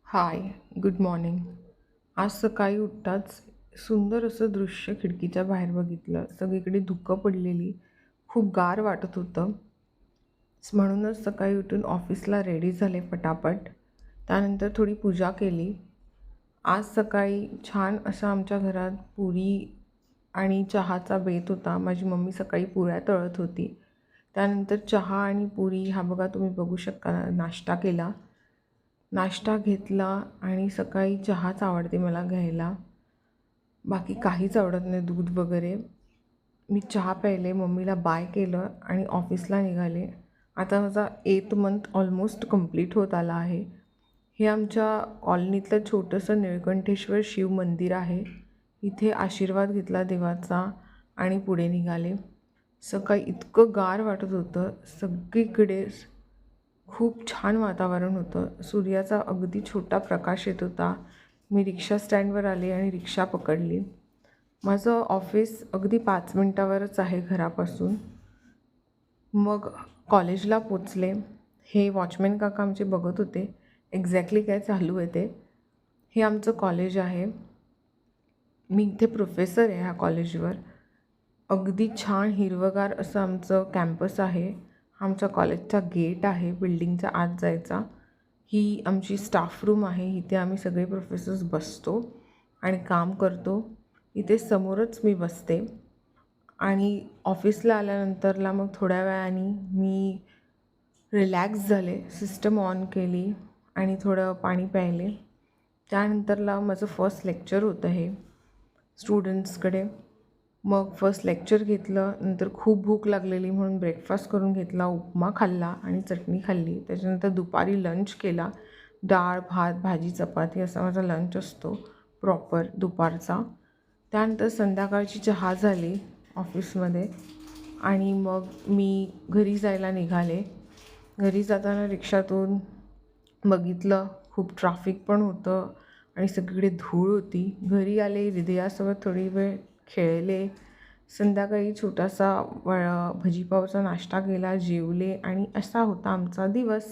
हाय, good morning. आज सकाळी उठताच सुंदर असं दृश्य खिडकीच्या बाहेर बघितलं. सगळीकडे धुकं पडलेली, खूप गार वाटत होतं. म्हणूनच सकाळी उठून ऑफिसला रेडी झाले पटापट. त्यानंतर थोडी पूजा केली. आज सकाळी छान असा आमच्या घरात पुरी आणि चहाचा बेत होता. माझी मम्मी सकाळी पुऱ्या तळत होती. त्यानंतर चहा आणि पुरी हा बघा तुम्ही बघू शकता नाश्ता केला. नाश्ता घेतला आणि सकाळी चहाच आवडते मला घ्यायला. बाकी काहीच आवडत नाही, दूध वगैरे. मी चहा प्यायले, मम्मीला बाय केलं आणि ऑफिसला निघाले. आता माझा 8th मंथ ऑलमोस्ट कंप्लीट होत आला आहे. हे आमच्या कॉलनीतलं छोटंसं निळकंठेश्वर शिव मंदिर आहे. इथे आशीर्वाद घेतला देवाचा आणि पुढे निघाले. सकाळी इतकं गार वाटत होतं सगळीकडेच. खूप छान वातावरण होतं. सूर्याचा अगदी छोटा प्रकाश येत होता. मी रिक्षा स्टँडवर आले आणि रिक्षा पकडली. माझं ऑफिस अगदी 5 मिनटावरच आहे घरापासून. मग कॉलेजला पोचले. हे वॉचमॅन काका आमचे बघत होते एक्झॅक्टली काय चालू आहे ते. हे आमचं कॉलेज आहे. मी इथे प्रोफेसर आहे ह्या कॉलेजवर. अगदी छान हिरवंगार असं आमचं कॅम्पस आहे. आमच्या कॉलेजचा गेट आहे बिल्डिंगच्या आत जायचा. ही आमची स्टाफ रूम आहे. इथे आम्ही सगळे प्रोफेसर्स बसतो आणि काम करतो. इथे समोरच मी बसते आणि ऑफिसला आल्यानंतरला मग थोड्या वेळाने मी रिलॅक्स झाले, सिस्टम ऑन केली आणि थोडं पाणी प्यायले. त्यानंतरला माझं फर्स्ट लेक्चर होतं हे स्टुडंट्सकडे. मग फर्स्ट लेक्चर घेतलं. नंतर खूप भूक लागलेली म्हणून ब्रेकफास्ट करून घेतला. उपमा खाल्ला आणि चटणी खाल्ली. त्याच्यानंतर दुपारी लंच केला. डाळ, भात, भाजी, चपाती असा माझा लंच असतो प्रॉपर दुपारचा. त्यानंतर संध्याकाळची चहा झाली ऑफिसमध्ये आणि मग मी घरी जायला निघाले. घरी जाताना रिक्षातून बघितलं खूप ट्रॅफिक पण होतं आणि सगळीकडे धूळ होती. घरी आले, हृदयासोबत थोडी वेळ खेळले. संध्याकाळी छोटासा भजीपावचा नाश्ता केला, जेवले आणि असा होता आमचा दिवस.